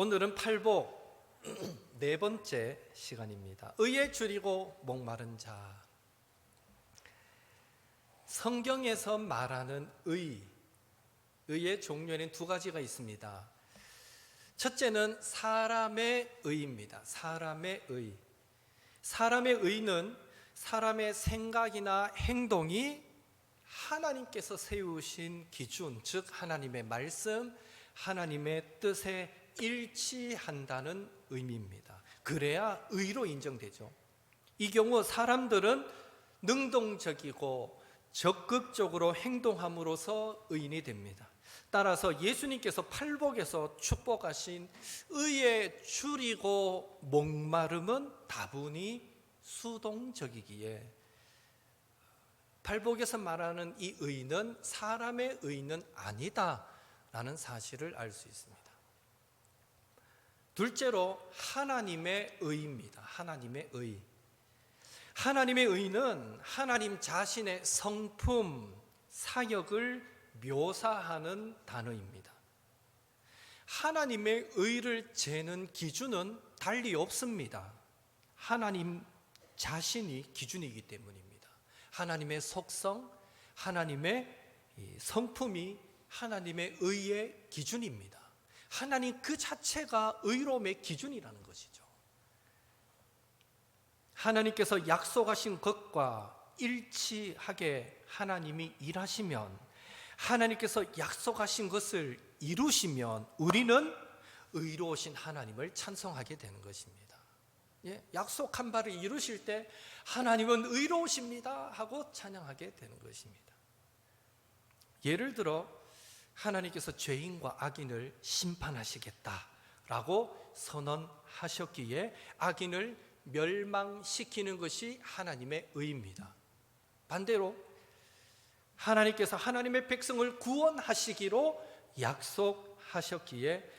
오늘은 팔복 네 번째 시간입니다. 의에 줄이고 목마른 자. 성경에서 말하는 의의 종류에는 두 가지가 있습니다. 첫째는 사람의 의입니다. 사람의 의. 사람의 의는 사람의 생각이나 행동이 하나님께서 세우신 기준, 즉 하나님의 말씀, 하나님의 뜻에 일치한다는 의미입니다. 그래야 의로 인정되죠. 이 경우 사람들은 능동적이고 적극적으로 행동함으로써 의인이 됩니다. 따라서 예수님께서 팔복에서 축복하신 의에 줄이고 목마름은 다분히 수동적이기에 팔복에서 말하는 이 의는 사람의 의는 아니다라는 사실을 알 수 있습니다. 둘째로 하나님의 의입니다. 하나님의 의. 하나님의 의는 하나님 자신의 성품, 사역을 묘사하는 단어입니다. 하나님의 의를 재는 기준은 달리 없습니다. 하나님 자신이 기준이기 때문입니다. 하나님의 속성, 하나님의 성품이 하나님의 의의 기준입니다. 하나님 그 자체가 의로움의 기준이라는 것이죠. 하나님께서 약속하신 것과 일치하게 하나님이 일하시면, 하나님께서 약속하신 것을 이루시면 우리는 의로우신 하나님을 찬송하게 되는 것입니다. 약속한 바를 이루실 때 하나님은 의로우십니다 하고 찬양하게 되는 것입니다. 예를 들어 하나님께서 죄인과 악인을 심판하시겠다라고 선언하셨기에 악인을 멸망시키는 것이 하나님의 의입니다. 반대로 하나님께서 하나님의 백성을 구원하시기로 약속하셨기에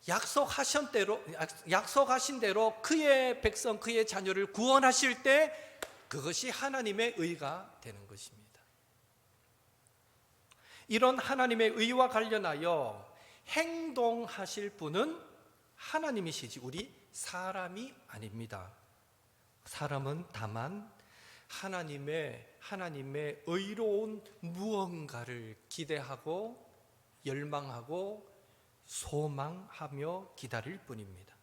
약속하신 대로 그의 백성, 그의 자녀를 구원하실 때 그것이 하나님의 의가 되는 것입니다. 이런 하나님의 의와 관련하여 행동하실 분은 하나님이시지 우리 사람이 아닙니다. 사람은 다만 하나님의 의로운 무언가를 기대하고 열망하고 소망하며 기다릴 뿐입니다.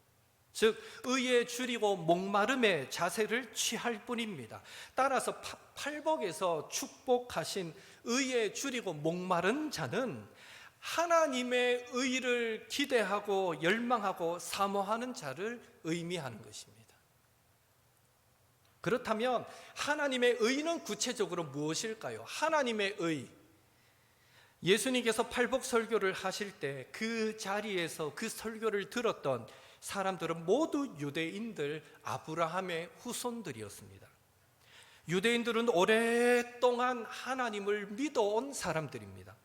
즉 의에 줄이고 목마름의 자세를 취할 뿐입니다. 따라서 팔복에서 축복하신 의에 줄이고 목마른 자는 하나님의 의를 기대하고 열망하고 사모하는 자를 의미하는 것입니다. 그렇다면 하나님의 의는 구체적으로 무엇일까요? 하나님의 의. 예수님께서 팔복 설교를 하실 때 그 자리에서 그 설교를 들었던 사람들은 모두 유대인들, 아브라함의 후손들이었습니다. 유대인들은 오랫동안 하나님을 믿어온 사람들입니다.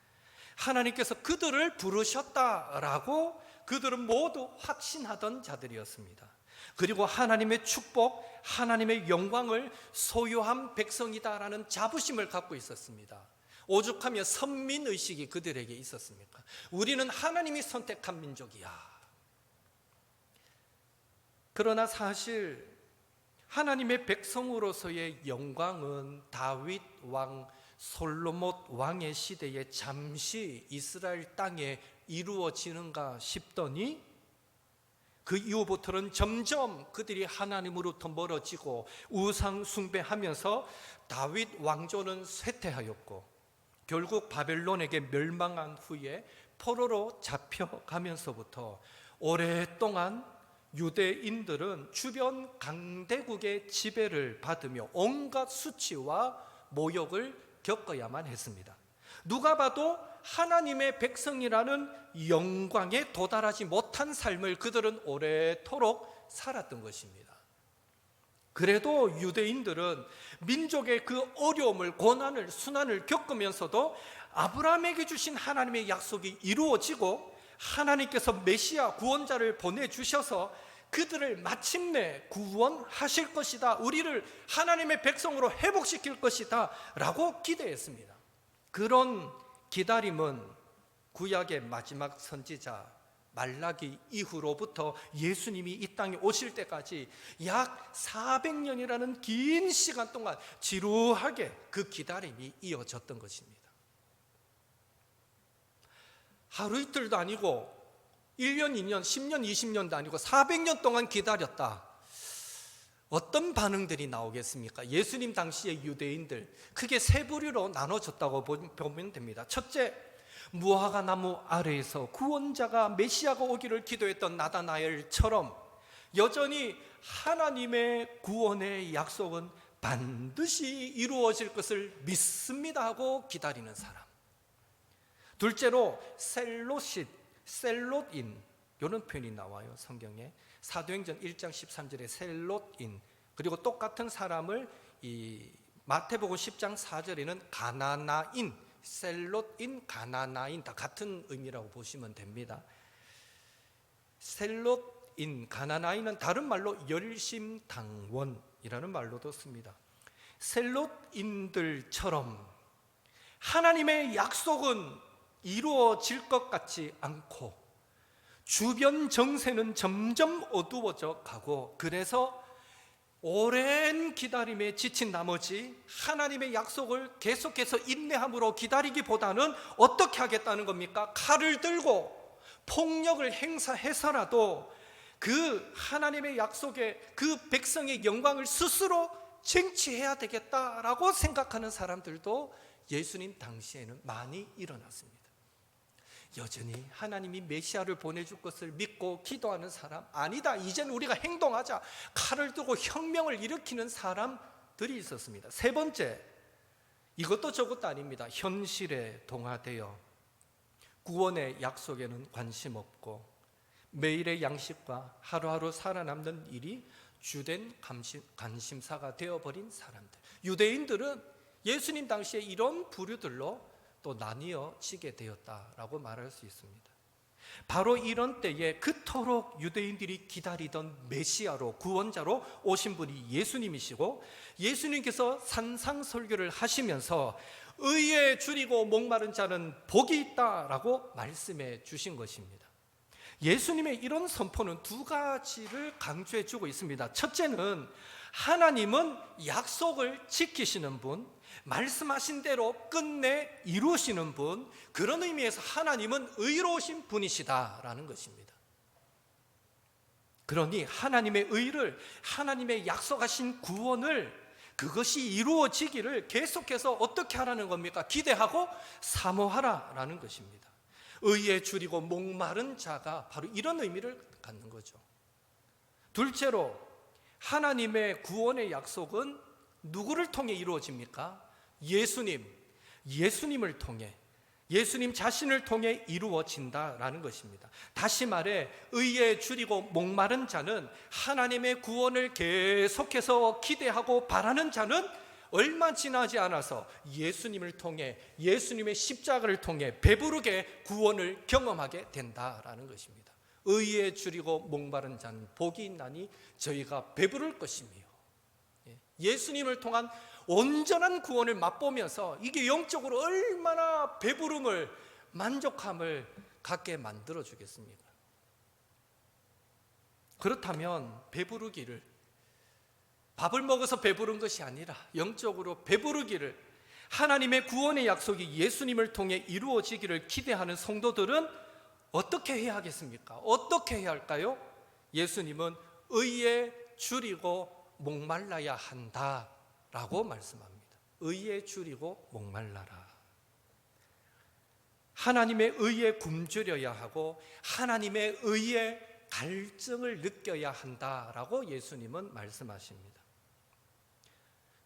하나님께서 그들을 부르셨다라고 그들은 모두 확신하던 자들이었습니다. 그리고 하나님의 축복, 하나님의 영광을 소유한 백성이다라는 자부심을 갖고 있었습니다. 오죽하면 선민의식이 그들에게 있었습니까? 우리는 하나님이 선택한 민족이야. 그러나 사실 하나님의 백성으로서의 영광은 다윗 왕, 솔로몬 왕의 시대에 잠시 이스라엘 땅에 이루어지는가 싶더니 그 이후부터는 점점 그들이 하나님으로부터 멀어지고 우상 숭배하면서 다윗 왕조는 쇠퇴하였고 결국 바벨론에게 멸망한 후에 포로로 잡혀가면서부터 오랫동안 유대인들은 주변 강대국의 지배를 받으며 온갖 수치와 모욕을 겪어야만 했습니다. 누가 봐도 하나님의 백성이라는 영광에 도달하지 못한 삶을 그들은 오래도록 살았던 것입니다. 그래도 유대인들은 민족의 그 어려움을, 고난을, 순환을 겪으면서도 아브라함에게 주신 하나님의 약속이 이루어지고 하나님께서 메시아 구원자를 보내주셔서 그들을 마침내 구원하실 것이다, 우리를 하나님의 백성으로 회복시킬 것이다 라고 기대했습니다. 그런 기다림은 구약의 마지막 선지자 말라기 이후로부터 예수님이 이 땅에 오실 때까지 약 400년이라는 긴 시간 동안 지루하게 그 기다림이 이어졌던 것입니다. 하루 이틀도 아니고 1년, 2년, 10년, 20년도 아니고 400년 동안 기다렸다. 어떤 반응들이 나오겠습니까? 예수님 당시의 유대인들 크게 세 부류로 나눠졌다고 보면 됩니다. 첫째, 무화과 나무 아래에서 구원자가 메시아가 오기를 기도했던 나다나엘처럼 여전히 하나님의 구원의 약속은 반드시 이루어질 것을 믿습니다 하고 기다리는 사람. 둘째로 셀롯인 이런 표현이 나와요. 성경에 사도행전 1장 13절에 셀롯인, 그리고 똑같은 사람을 이 마태복음 10장 4절에는 가나나인, 셀롯인, 가나나인 다 같은 의미라고 보시면 됩니다. 셀롯인, 가나나인은 다른 말로 열심당원이라는 말로도 씁니다. 셀롯인들처럼 하나님의 약속은 이루어질 것 같지 않고 주변 정세는 점점 어두워져 가고, 그래서 오랜 기다림에 지친 나머지 하나님의 약속을 계속해서 인내함으로 기다리기보다는 어떻게 하겠다는 겁니까? 칼을 들고 폭력을 행사해서라도 그 하나님의 약속의 그 백성의 영광을 스스로 쟁취해야 되겠다라고 생각하는 사람들도 예수님 당시에는 많이 일어났습니다. 여전히 하나님이 메시아를 보내줄 것을 믿고 기도하는 사람, 아니다, 이젠 우리가 행동하자, 칼을 두고 혁명을 일으키는 사람들이 있었습니다. 세 번째, 이것도 저것도 아닙니다. 현실에 동화되어 구원의 약속에는 관심 없고 매일의 양식과 하루하루 살아남는 일이 주된 관심사가 되어버린 사람들. 유대인들은 예수님 당시에 이런 부류들로 또 나뉘어지게 되었다라고 말할 수 있습니다. 바로 이런 때에 그토록 유대인들이 기다리던 메시아로, 구원자로 오신 분이 예수님이시고, 예수님께서 산상설교를 하시면서 의에 줄이고 목마른 자는 복이 있다라고 말씀해 주신 것입니다. 예수님의 이런 선포는 두 가지를 강조해 주고 있습니다. 첫째는 하나님은 약속을 지키시는 분, 말씀하신 대로 끝내 이루시는 분, 그런 의미에서 하나님은 의로우신 분이시다라는 것입니다. 그러니 하나님의 의를, 하나님의 약속하신 구원을, 그것이 이루어지기를 계속해서 어떻게 하라는 겁니까? 기대하고 사모하라라는 것입니다. 의에 줄이고 목마른 자가 바로 이런 의미를 갖는 거죠. 둘째로, 하나님의 구원의 약속은 누구를 통해 이루어집니까? 예수님을 통해, 예수님 자신을 통해 이루어진다라는 것입니다. 다시 말해 의에 줄이고 목마른 자는, 하나님의 구원을 계속해서 기대하고 바라는 자는 얼마 지나지 않아서 예수님을 통해, 예수님의 십자가를 통해 배부르게 구원을 경험하게 된다라는 것입니다. 의에 줄이고 목마른 자는 복이 있나니 저희가 배부를 것이며, 예수님을 통한 온전한 구원을 맛보면서 이게 영적으로 얼마나 배부름을, 만족함을 갖게 만들어 주겠습니까? 그렇다면 배부르기를, 밥을 먹어서 배부른 것이 아니라 영적으로 배부르기를, 하나님의 구원의 약속이 예수님을 통해 이루어지기를 기대하는 성도들은 어떻게 해야 하겠습니까? 어떻게 해야 할까요? 예수님은 의에 줄이고 목말라야 한다라고 말씀합니다. 의에 줄이고 목말라라. 하나님의 의에 굶주려야 하고 하나님의 의에 갈증을 느껴야 한다라고 예수님은 말씀하십니다.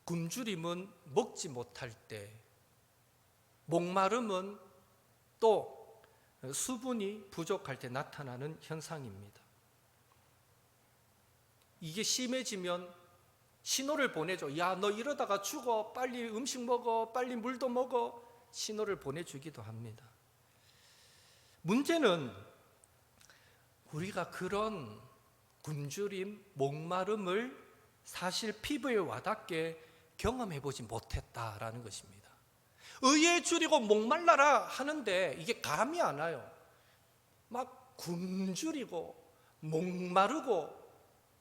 굶주림은 먹지 못할 때, 목마름은 또 수분이 부족할 때 나타나는 현상입니다. 이게 심해지면 신호를 보내죠. 야, 너 이러다가 죽어. 빨리 음식 먹어. 빨리 물도 먹어. 신호를 보내주기도 합니다. 문제는 우리가 그런 굶주림, 목마름을 사실 피부에 와닿게 경험해보지 못했다라는 것입니다. 의에 줄이고 목말라라 하는데 이게 감이 안 와요. 막 굶주리고 목마르고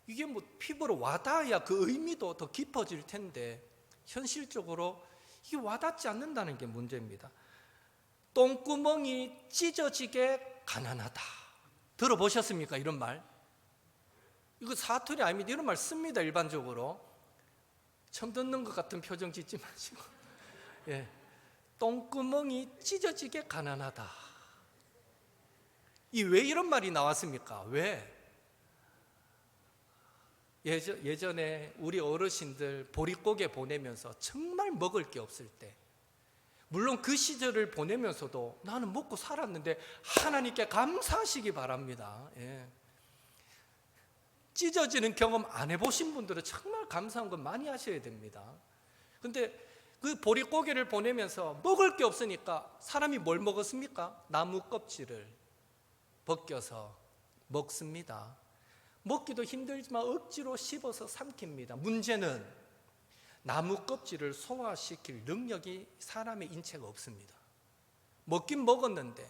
이게 뭐 피부로 와닿아야 그 의미도 더 깊어질 텐데 현실적으로 이게 와닿지 않는다는 게 문제입니다. 똥구멍이 찢어지게 가난하다. 들어보셨습니까? 이런 말. 이거 사투리 아닙니다. 이런 말 씁니다. 일반적으로. 처음 듣는 것 같은 표정 짓지 마시고. 예. 똥구멍이 찢어지게 가난하다. 왜 이런 말이 나왔습니까? 왜? 예전에 우리 어르신들 보릿고개 보내면서 정말 먹을 게 없을 때, 물론 그 시절을 보내면서도 나는 먹고 살았는데 하나님께 감사하시기 바랍니다. 예. 찢어지는 경험 안 해보신 분들은 정말 감사한 건 많이 하셔야 됩니다. 근데 그 보릿고개를 보내면서 먹을 게 없으니까 사람이 뭘 먹었습니까? 나무 껍질을 벗겨서 먹습니다. 먹기도 힘들지만 억지로 씹어서 삼킵니다. 문제는 나무 껍질을 소화시킬 능력이 사람의 인체가 없습니다. 먹긴 먹었는데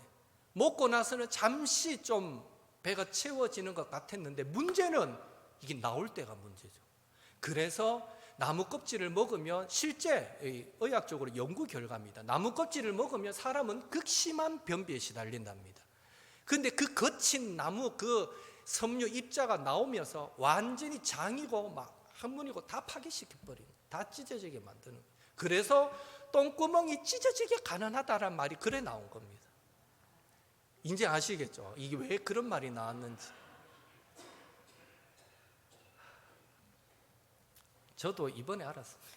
먹고 나서는 잠시 좀 배가 채워지는 것 같았는데 문제는 이게 나올 때가 문제죠. 그래서 나무 껍질을 먹으면 실제 의학적으로 연구 결과입니다. 나무 껍질을 먹으면 사람은 극심한 변비에 시달린답니다. 그런데 그 거친 나무 그 섬유 입자가 나오면서 완전히 장이고 막 항문이고 다 파괴시켜버리는, 다 찢어지게 만드는 거예요. 그래서 똥구멍이 찢어지게 가난하다란 말이 그래 나온 겁니다. 이제 아시겠죠? 이게 왜 그런 말이 나왔는지. 저도 이번에 알았습니다.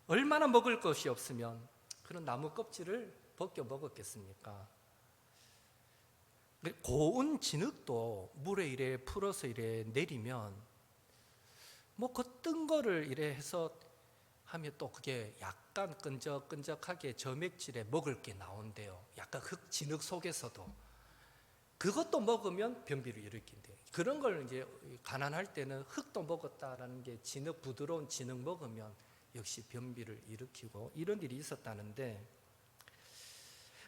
얼마나 먹을 것이 없으면 그런 나무 껍질을 벗겨 먹었겠습니까? 고운 진흙도 물에 이래 풀어서 이래 내리면 뭐 그 뜬 거를 이래 해서 하면 또 그게 약간 끈적끈적하게 점액질에 먹을 게 나온대요. 약간 흙 진흙 속에서도 그것도 먹으면 변비를 일으킨대요. 그런 걸 이제 가난할 때는 흙도 먹었다라는 게 진흙, 부드러운 진흙 먹으면 역시 변비를 일으키고 이런 일이 있었다는데,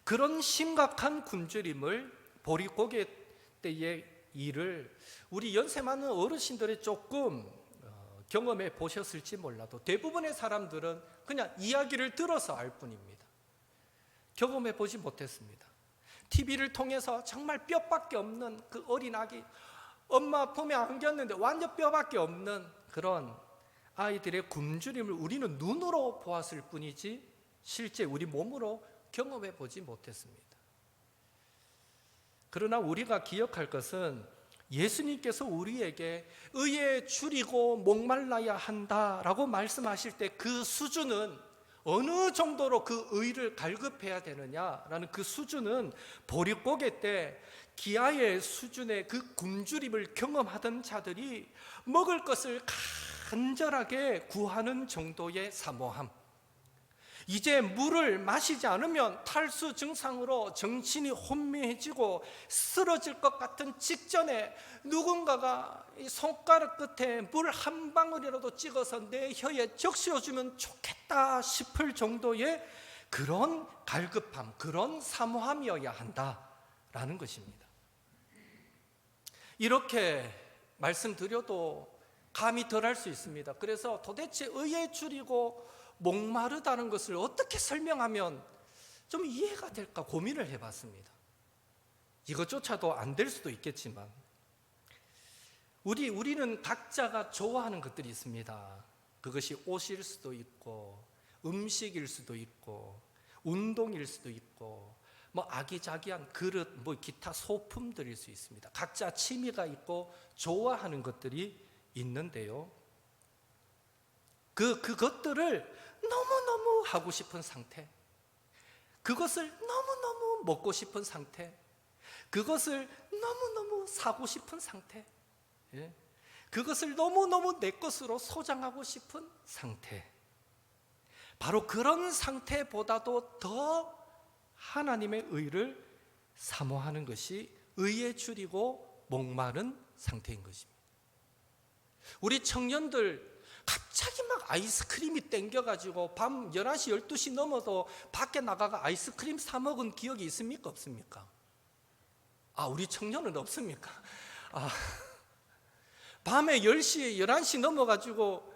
그런 심각한 굶주림을 보릿고개 때의 일을 우리 연세 많은 어르신들이 조금 경험해 보셨을지 몰라도 대부분의 사람들은 그냥 이야기를 들어서 알 뿐입니다. 경험해 보지 못했습니다. TV를 통해서 정말 뼈밖에 없는 그 어린 아기, 엄마 품에 안겼는데 완전 뼈밖에 없는 그런 아이들의 굶주림을 우리는 눈으로 보았을 뿐이지 실제 우리 몸으로 경험해 보지 못했습니다. 그러나 우리가 기억할 것은 예수님께서 우리에게 의에 줄이고 목말라야 한다라고 말씀하실 때 그 수준은 어느 정도로 그 의를 갈급해야 되느냐라는 그 수준은 보릿고개 때 기아의 수준의 그 굶주림을 경험하던 자들이 먹을 것을 간절하게 구하는 정도의 사모함, 이제 물을 마시지 않으면 탈수 증상으로 정신이 혼미해지고 쓰러질 것 같은 직전에 누군가가 이 손가락 끝에 물 한 방울이라도 찍어서 내 혀에 적셔주면 좋겠다 싶을 정도의 그런 갈급함, 그런 사모함이어야 한다라는 것입니다. 이렇게 말씀드려도 감이 덜할 수 있습니다. 그래서 도대체 의에 줄이고 목마르다는 것을 어떻게 설명하면 좀 이해가 될까 고민을 해봤습니다. 이것조차도 안 될 수도 있겠지만 우리는 각자가 좋아하는 것들이 있습니다. 그것이 옷일 수도 있고 음식일 수도 있고 운동일 수도 있고 뭐 아기자기한 그릇, 뭐 기타 소품들일 수 있습니다. 각자 취미가 있고 좋아하는 것들이 있는데요, 그것들을 너무너무 하고 싶은 상태, 그것을 너무너무 먹고 싶은 상태, 그것을 너무너무 사고 싶은 상태, 그것을 너무너무 내 것으로 소장하고 싶은 상태, 바로 그런 상태보다도 더 하나님의 의를 사모하는 것이 의에 줄이고 목마른 상태인 것입니다. 우리 청년들 갑자기 막 아이스크림이 땡겨가지고 밤 11시 12시 넘어도 밖에 나가가 아이스크림 사 먹은 기억이 있습니까 없습니까? 우리 청년은 없습니까? 밤에 10시 11시 넘어가지고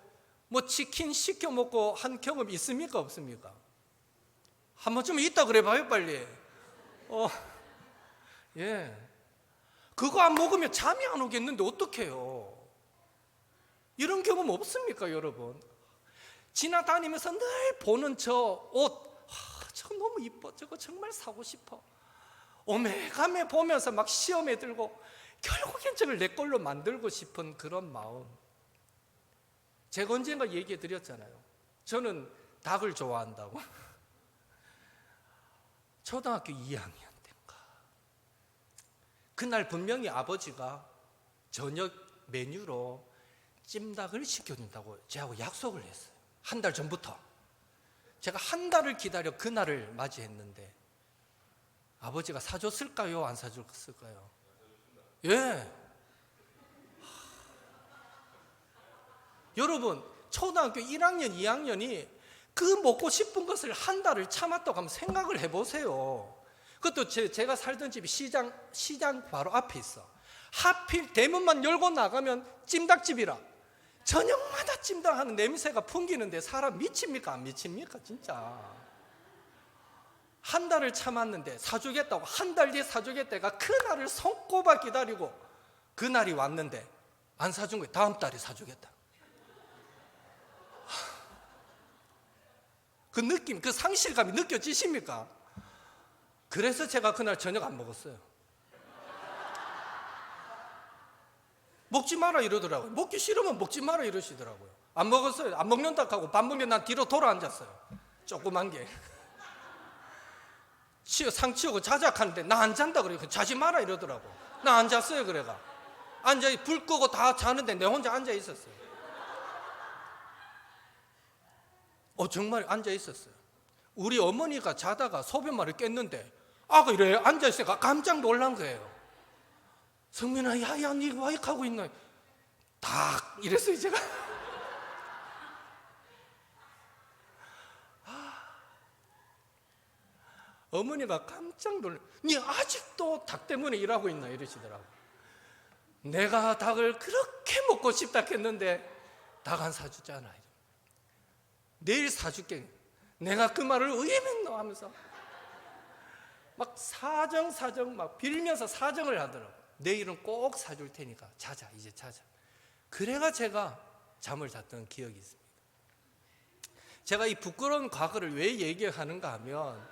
뭐 치킨 시켜 먹고 한 경험 있습니까 없습니까? 한 번쯤 있다 그래 봐요 빨리. 예, 그거 안 먹으면 잠이 안 오겠는데 어떡해요? 이런 경험 없습니까 여러분? 지나다니면서 늘 보는 저 옷, 저거 너무 이뻐, 저거 정말 사고 싶어, 오메가메 보면서 막 시험에 들고 결국엔 저걸 내 걸로 만들고 싶은 그런 마음. 제가 언젠가 얘기해 드렸잖아요. 저는 닭을 좋아한다고. 초등학교 2학년 때인가 그날 분명히 아버지가 저녁 메뉴로 찜닭을 시켜준다고 저하고 약속을 했어요. 한 달 전부터. 제가 한 달을 기다려 그날을 맞이했는데 아버지가 사줬을까요? 안 사줬을까요? 예. 여러분, 초등학교 1학년, 2학년이 그 먹고 싶은 것을 한 달을 참았다고 하면 생각을 해보세요. 그것도 제가 살던 집이 시장 바로 앞에 있어. 하필 대문만 열고 나가면 찜닭집이라 저녁마다 찜닭하는 냄새가 풍기는데 사람 미칩니까 안 미칩니까 진짜. 한 달을 참았는데 사주겠다고, 한 달 뒤에 사주겠다가 그날을 손꼽아 기다리고 그날이 왔는데 안 사준 거예요. 다음 달에 사주겠다. 그 느낌, 그 상실감이 느껴지십니까? 그래서 제가 그날 저녁 안 먹었어요. 먹지 마라 이러더라고요. 먹기 싫으면 먹지 마라 이러시더라고요. 안 먹었어요. 안 먹는다 하고 밥 먹으면 난 뒤로 돌아 앉았어요. 조그만 게. 상 치우고 자작하는데 나 안 잔다 그래요. 자지 마라 이러더라고. 나 안 잤어요. 그래가 불 끄고 다 자는데 내 혼자 앉아 있었어요. 정말 앉아 있었어요. 우리 어머니가 자다가 소변말을 깼는데 이래 앉아 있으니까 깜짝 놀란 거예요. 성민아, 야야, 니 와 이렇게 하고 있나? 딱 이랬어요 제가. 어머니가 깜짝 놀래. 니 아직도 닭 때문에 일하고 있나 이러시더라고. 내가 닭을 그렇게 먹고 싶다 했는데 닭 안 사주잖아. 내일 사줄게. 내가 그 말을 의외면노 하면서 막 사정 막 빌면서 사정을 하더라고. 내일은 꼭 사줄 테니까 자자, 이제 자자. 그래가 제가 잠을 잤던 기억이 있습니다. 제가 이 부끄러운 과거를 왜 얘기하는가 하면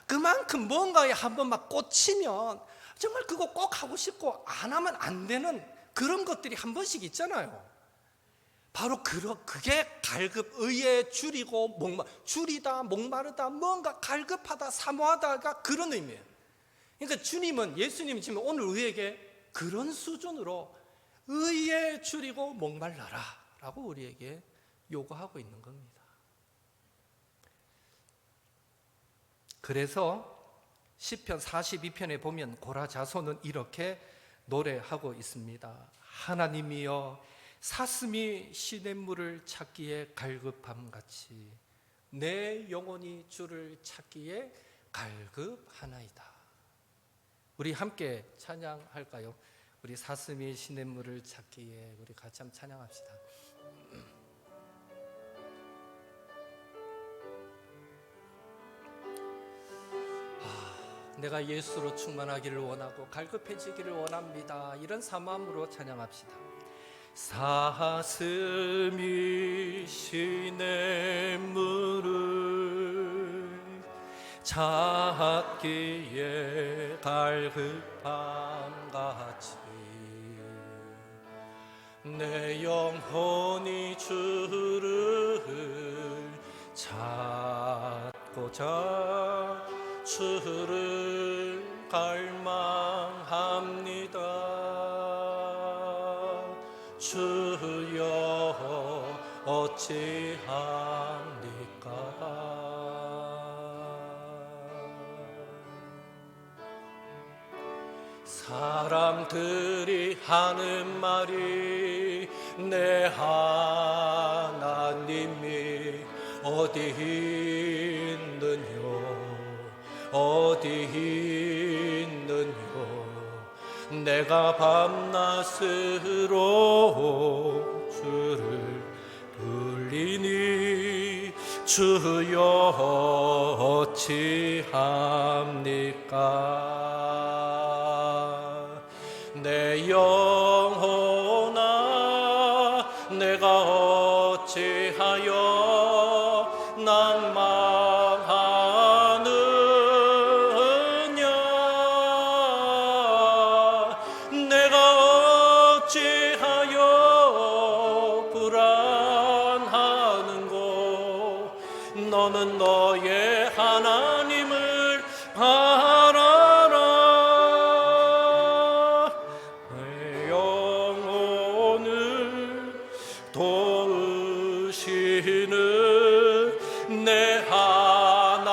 그만큼 뭔가에 한번 막 꽂히면 정말 그거 꼭 하고 싶고 안 하면 안 되는 그런 것들이 한 번씩 있잖아요. 바로 그게 갈급, 의에 줄이고 줄이다, 목마르다, 뭔가 갈급하다, 사모하다가 그런 의미예요. 그러니까 주님은, 예수님이 지금 오늘 우리에게 그런 수준으로 의에 줄이고 목말라라 라고 우리에게 요구하고 있는 겁니다. 그래서 시편 42편에 보면 고라 자손은 이렇게 노래하고 있습니다. 하나님이여, 사슴이 시냇물을 찾기에 갈급함같이 내 영혼이 주를 찾기에 갈급하나이다. 우리 함께 찬양할까요? 우리 사슴이 시냇물을 찾기에 우리 같이 한번 찬양합시다. 내가 예수로 충만하기를 원하고 갈급해지기를 원합니다. 이런 사마음으로 찬양합시다. 사슴이 시냇물을 찾기에 갈급함같이 내 영혼이 주를 찾고자 주를 갈망합니다. 주여 어찌합니까? 사람들이 하는 말이 내 하나님이 어디 있느뇨 어디 있느뇨 내가 밤낮으로 주를 불리니 주여 어찌합니까 내 영혼아 내가 어찌하여 낭망하느냐 내가 어찌하여 불안하는고 너는 너의 하나님을 바라라 내 영혼을 도우시는 내 하나님을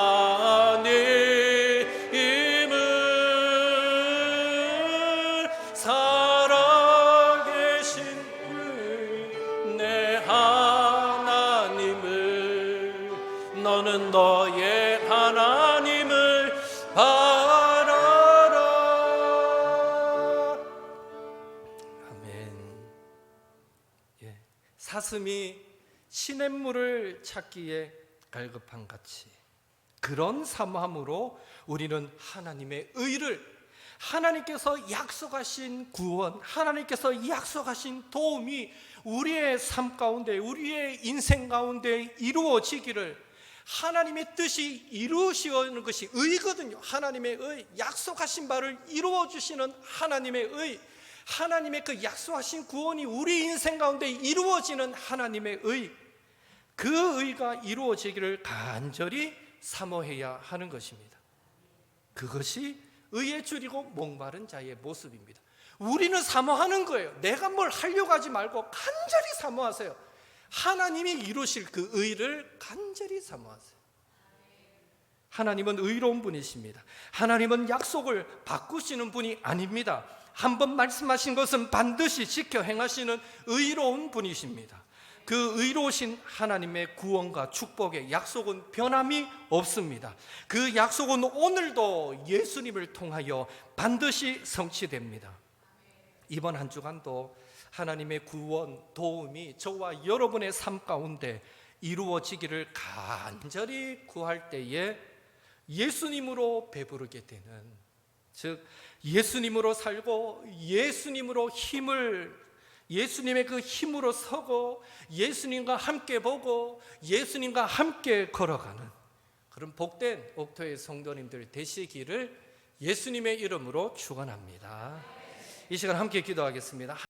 살아계신 내 하나님을 너는 너의 하나님을 바라라 아멘. 예. 사슴이 시냇물을 찾기에 갈급한 같이 그런 사모함으로 우리는 하나님의 의를 하나님께서 약속하신 구원 하나님께서 약속하신 도움이 우리의 삶 가운데 우리의 인생 가운데 이루어지기를 하나님의 뜻이 이루어지는 것이 의거든요. 하나님의 의 약속하신 바를 이루어주시는 하나님의 의 하나님의 그 약속하신 구원이 우리 인생 가운데 이루어지는 하나님의 의 그 의가 이루어지기를 간절히 사모해야 하는 것입니다. 그것이 의에 줄이고 목마른 자의 모습입니다. 우리는 사모하는 거예요. 내가 뭘 하려고 하지 말고 간절히 사모하세요. 하나님이 이루실 그 의를 간절히 사모하세요. 하나님은 의로운 분이십니다. 하나님은 약속을 바꾸시는 분이 아닙니다. 한번 말씀하신 것은 반드시 지켜 행하시는 의로운 분이십니다. 그 의로우신 하나님의 구원과 축복의 약속은 변함이 없습니다. 그 약속은 오늘도 예수님을 통하여 반드시 성취됩니다. 이번 한 주간도 하나님의 구원, 도움이 저와 여러분의 삶 가운데 이루어지기를 간절히 구할 때에 예수님으로 배부르게 되는, 즉 예수님으로 살고 예수님의 그 힘으로 서고 예수님과 함께 보고 예수님과 함께 걸어가는 그런 복된 옥토의 성도님들 되시기를 예수님의 이름으로 축원합니다. 이 시간 함께 기도하겠습니다.